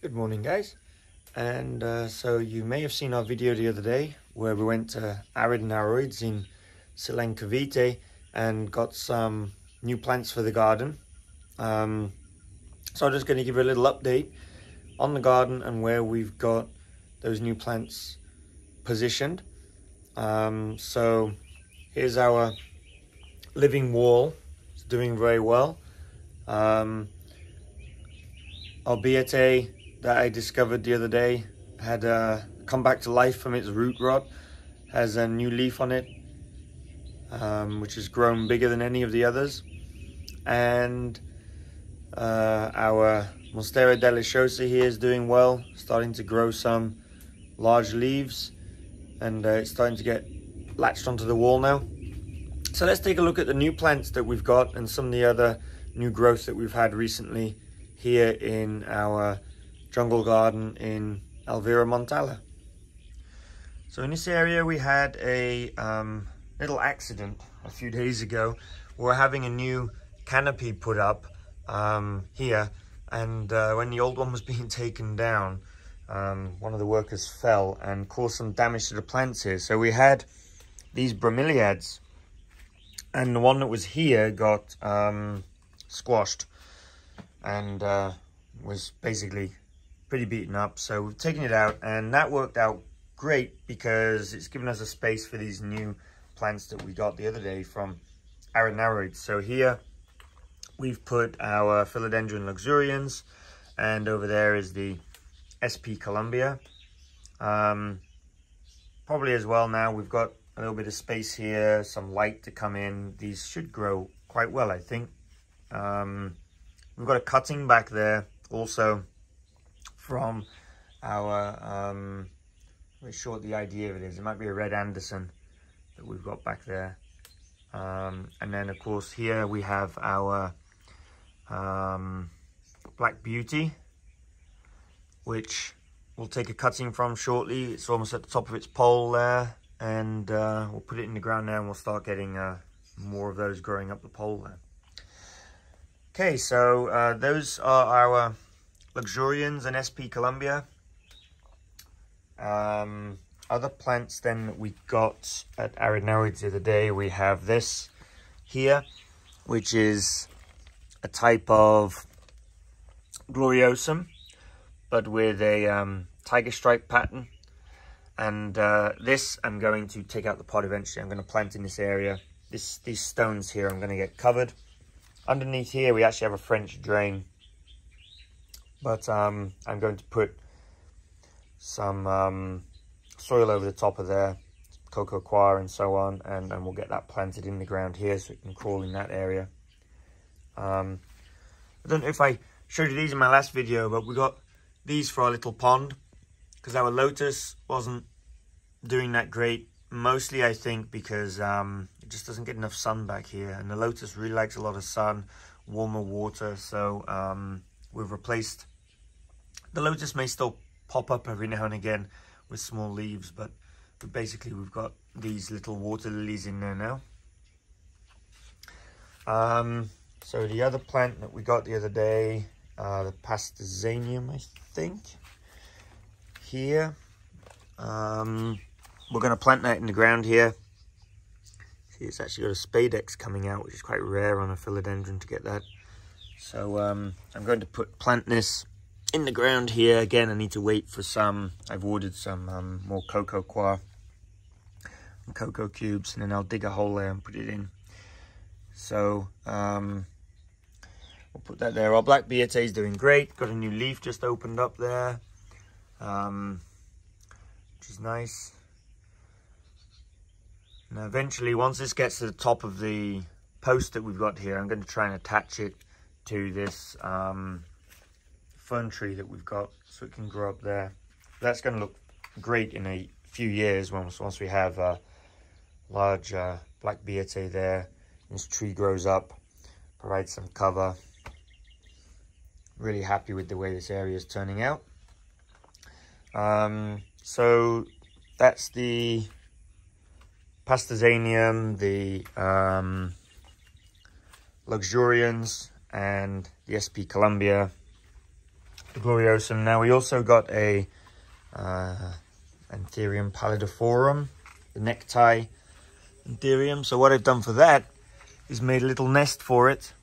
Good morning, guys. And so you may have seen our video the other day where we went to arid narroids in Silencavite and got some new plants for the garden. So I'm just going to give you a little update on the garden and where we've got those new plants positioned. So here's our living wall. It's doing very well. Alviera that I discovered the other day had come back to life from its root rot, has a new leaf on it, which has grown bigger than any of the others. And our Monstera deliciosa here is doing well, starting to grow some large leaves, and it's starting to get latched onto the wall now. So let's take a look at the new plants that we've got and some of the other new growth that we've had recently here in our jungle garden in Alviera, Montala. So in this area we had a little accident a few days ago. We're having a new canopy put up here, and when the old one was being taken down, one of the workers fell and caused some damage to the plants here. So we had these bromeliads, and the one that was here got squashed and was basically pretty beaten up. So we've taken it out, and that worked out great because it's given us a space for these new plants that we got the other day from arid narroids. So here we've put our philodendron luxurians, and over there is the SP Columbia. Probably as well now we've got a little bit of space here, some light to come in. These should grow quite well, I think. We've got a cutting back there also from our, I'm not sure what the idea of it is. It might be a red Anderson that we've got back there. And then of course here we have our Black Beauty, which we'll take a cutting from shortly. It's almost at the top of its pole there, and we'll put it in the ground now, and we'll start getting more of those growing up the pole there. Okay, so those are our luxurians and SP Columbia. Other plants then that we got at arid narroids the other day, we have this here, which is a type of gloriosum, but with a tiger stripe pattern. And this I'm going to take out the pot eventually. I'm going to plant in this area. These stones here I'm going to get covered. Underneath here we actually have a French drain, but I'm going to put some soil over the top of there, cocoa coir and so on, and we'll get that planted in the ground here so it can crawl in that area. I don't know if I showed you these in my last video, but we got these for our little pond because our lotus wasn't doing that great. Mostly I think because it just doesn't get enough sun back here, and the lotus really likes a lot of sun, warmer water. So we've replaced, the lotus may still pop up every now and again with small leaves, but basically we've got these little water lilies in there now. So the other plant that we got the other day, the pastazanium, I think, here. We're going to plant that in the ground here. See, it's actually got a spadex coming out, which is quite rare on a philodendron to get that. So I'm going to plant this in the ground here. Again, I need to wait for some. I've ordered some more cocoa coir and cocoa cubes, and then I'll dig a hole there and put it in. So we'll put that there. Our Black Beauty is doing great. Got a new leaf just opened up there, which is nice. Now eventually, once this gets to the top of the post that we've got here, I'm going to try and attach it to this fern tree that we've got so it can grow up there. That's going to look great in a few years once we have a large Black Beauty there. This tree grows up, provides some cover. Really happy with the way this area is turning out. So that's the pastazanium, the luxurians, and the SP Columbia. the gloriosum. Now we also got a Anthurium pallidiforum, the necktie Anthurium. So what I've done for that is made a little nest for it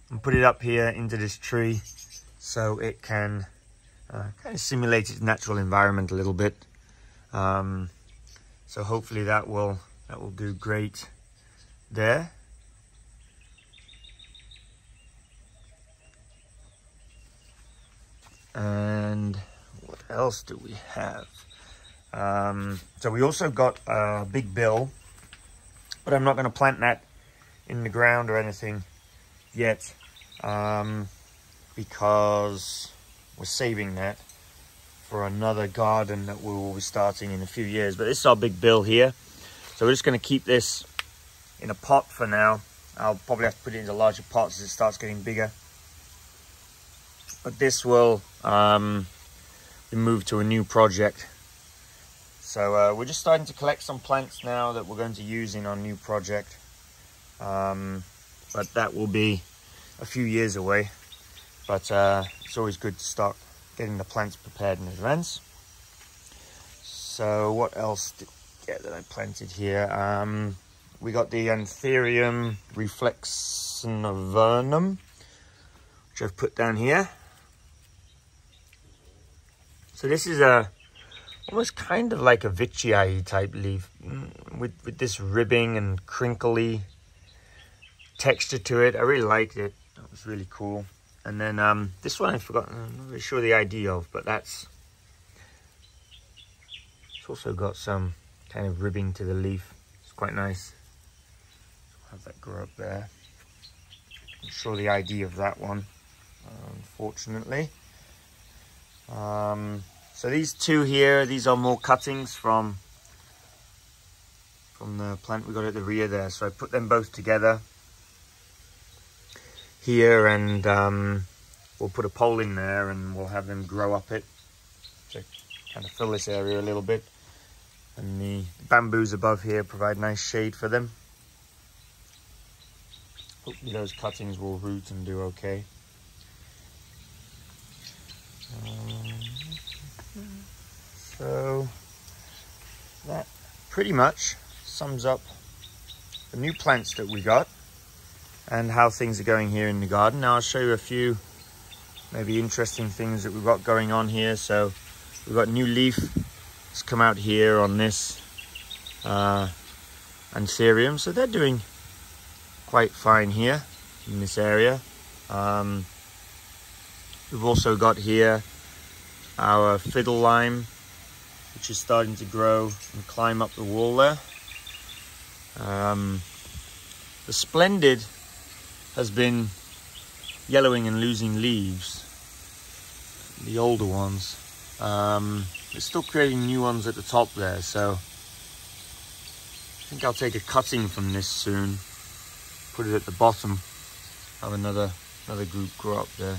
and put it up here into this tree so it can kind of simulate its natural environment a little bit. So hopefully that will do great there. And what else do we have? So we also got a big bill, but I'm not going to plant that in the ground or anything yet, because we're saving that for another garden that we will be starting in a few years. But this is our big bill here, so we're just going to keep this in a pot for now. I'll probably have to put it into larger pots as it starts getting bigger, but this will be moved to a new project. So we're just starting to collect some plants now that we're going to use in our new project, but that will be a few years away. But it's always good to start getting the plants prepared in advance. So what else did we get that I planted here? We got the Anthurium reflexivernum, which I've put down here. So this is almost kind of like a Vicii type leaf with this ribbing and crinkly texture to it. I really liked it. That was really cool. And then this one I forgot, I'm not really sure the ID of, but it's also got some kind of ribbing to the leaf. It's quite nice. I'll have that grow up there. Not sure the ID of that one, unfortunately. So these two here, these are more cuttings from the plant we got at the rear there. So I put them both together here, and we'll put a pole in there and we'll have them grow up it to kind of fill this area a little bit. And the bamboos above here provide nice shade for them. Hopefully those cuttings will root and do okay. So that pretty much sums up the new plants that we got and how things are going here in the garden. Now I'll show you a few maybe interesting things that we've got going on here. So we've got new leaf that's come out here on this Anthurium. So they're doing quite fine here in this area. We've also got here our fiddle lime, which is starting to grow and climb up the wall there. The splendid has been yellowing and losing leaves, the older ones. It's still creating new ones at the top there, so I think I'll take a cutting from this soon, put it at the bottom, have another group grow up there.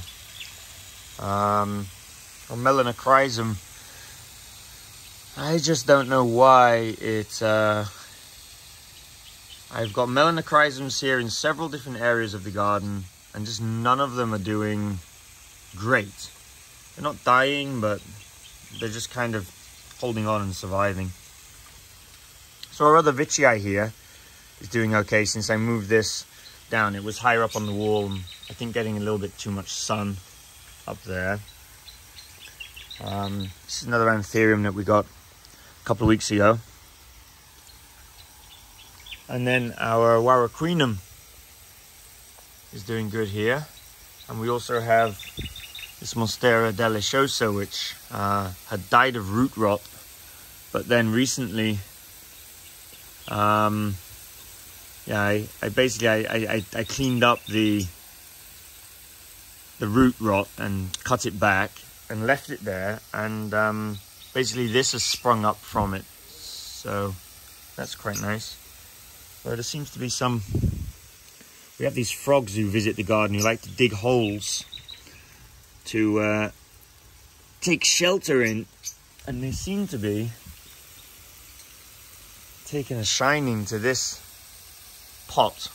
On Melanochrysum, I just don't know why it I've got Melanochrysums here in several different areas of the garden, and just none of them are doing great. They're not dying, but they're just kind of holding on and surviving. So our other Vicii here is doing okay since I moved this down. It was higher up on the wall, and I think getting a little bit too much sun up there. This is another Anthurium that we got a couple of weeks ago. And then our Warocrinum is doing good here. And we also have this Monstera deliciosa, which had died of root rot, but then recently, I cleaned up the root rot and cut it back and left it there, and basically this has sprung up from it, so that's quite nice. So there seems to be some, we have these frogs who visit the garden who like to dig holes to take shelter in, and they seem to be taking a shining to this pot.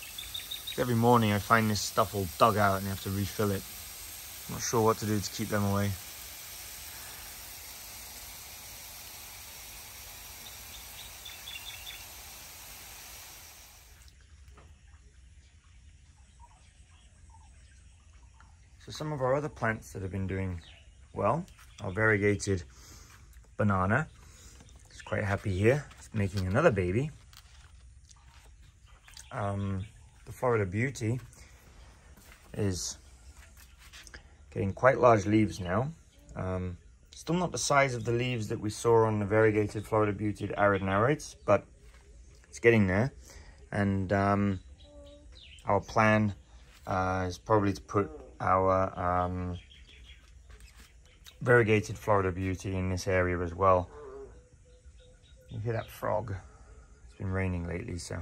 Every morning I find this stuff all dug out and I have to refill it. Not sure what to do to keep them away. So some of our other plants that have been doing well, our variegated banana. It's quite happy here. It's making another baby. The Florida Beauty is getting quite large leaves now. Still not the size of the leaves that we saw on the variegated Florida Beauty arid narrates, but it's getting there. And our plan is probably to put our variegated Florida Beauty in this area as well. You hear that frog? It's been raining lately, so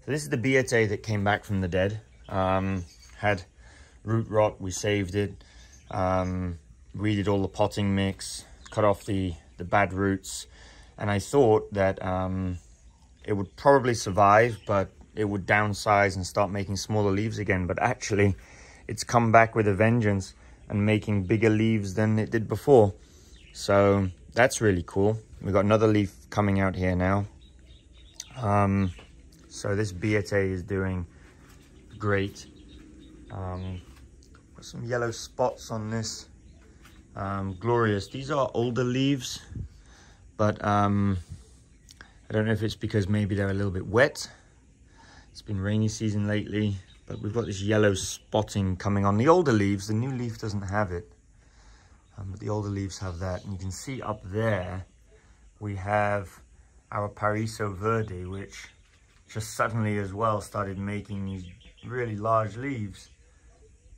this is the Beate that came back from the dead. Had root rot, we saved it, redid all the potting mix, cut off the bad roots, and I thought that it would probably survive, but it would downsize and start making smaller leaves again. But actually, it's come back with a vengeance and making bigger leaves than it did before. So that's really cool. We've got another leaf coming out here now. So this Beate is doing great. Got some yellow spots on this. Glorious. These are older leaves, but I don't know if it's because maybe they're a little bit wet. It's been rainy season lately, but we've got this yellow spotting coming on the older leaves. The new leaf doesn't have it, but the older leaves have that. And you can see up there, we have our Pariso Verde, which just suddenly as well started making these really large leaves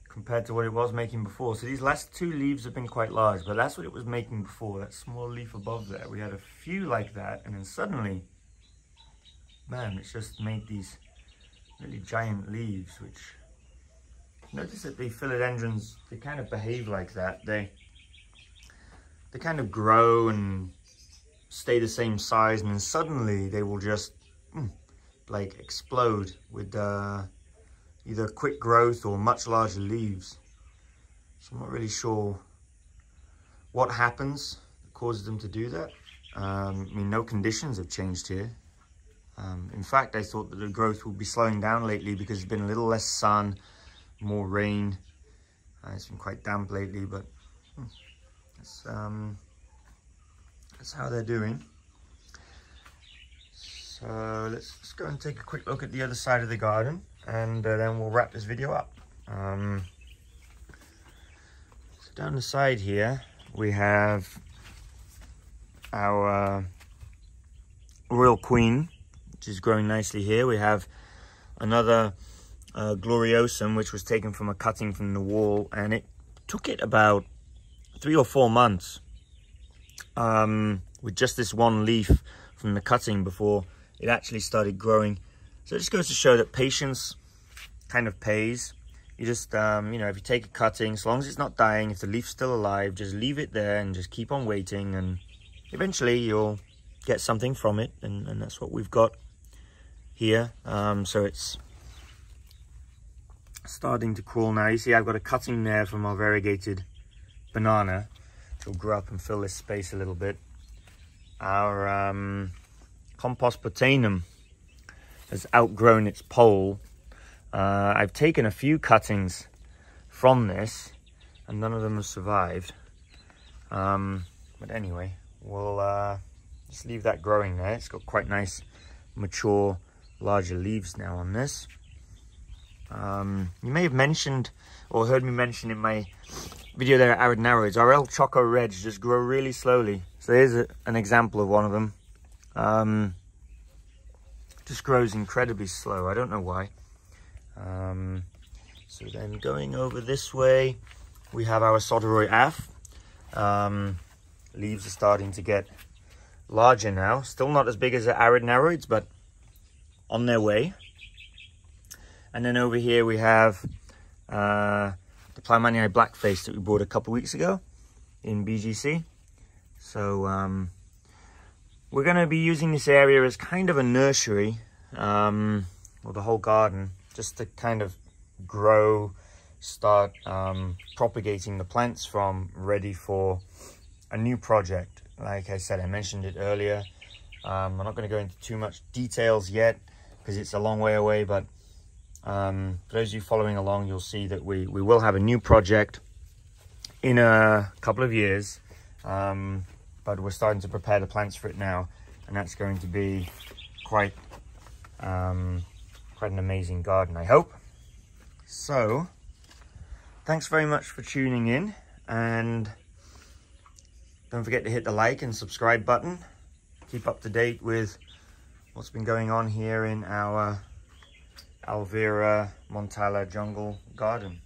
compared to what it was making before. So these last two leaves have been quite large, but that's what it was making before. That small leaf above there, we had a few like that, and then suddenly, man, it's just made these really giant leaves, which, notice that the philodendrons, they kind of behave like that. They kind of grow and stay the same size, and then suddenly they will just like explode with either quick growth or much larger leaves. So I'm not really sure what happens that causes them to do that. I mean, no conditions have changed here. In fact, I thought that the growth would be slowing down lately because there's been a little less sun, more rain. It's been quite damp lately, but that's how they're doing. So let's go and take a quick look at the other side of the garden, and then we'll wrap this video up. So down the side here, we have our Royal Queen, which is growing nicely here. We have another Gloriosum, which was taken from a cutting from the wall, and it took it about 3 or 4 months with just this one leaf from the cutting before it actually started growing. So it just goes to show that patience kind of pays. You just, you know, if you take a cutting, as long as it's not dying, if the leaf's still alive, just leave it there and just keep on waiting, and eventually you'll get something from it, and that's what we've got here. So it's starting to crawl now. You see I've got a cutting there from our variegated banana, which will grow up and fill this space a little bit. Our compost botanum has outgrown its pole. I've taken a few cuttings from this, and none of them have survived. But anyway, we'll just leave that growing there. It's got quite nice, mature, larger leaves now on this. You may have mentioned, or heard me mention in my video there at Arid Narrows, our El Choco Reds just grow really slowly. So here's an example of one of them. Just grows incredibly slow. I don't know why. So then going over this way, we have our Soderoy Af. Leaves are starting to get larger now. Still not as big as the Arid Narrows, but on their way. And then over here we have the Plymanii Blackface that we bought a couple weeks ago in BGC. So we're going to be using this area as kind of a nursery, or the whole garden, just to kind of grow start propagating the plants from, ready for a new project. Like I said, I mentioned it earlier. I'm not going to go into too much details yet because it's a long way away, but for those of you following along, you'll see that we will have a new project in a couple of years, but we're starting to prepare the plants for it now, and that's going to be quite an amazing garden, I hope. So thanks very much for tuning in, and don't forget to hit the like and subscribe button. Keep up to date with what's been going on here in our Alviera Montala jungle garden.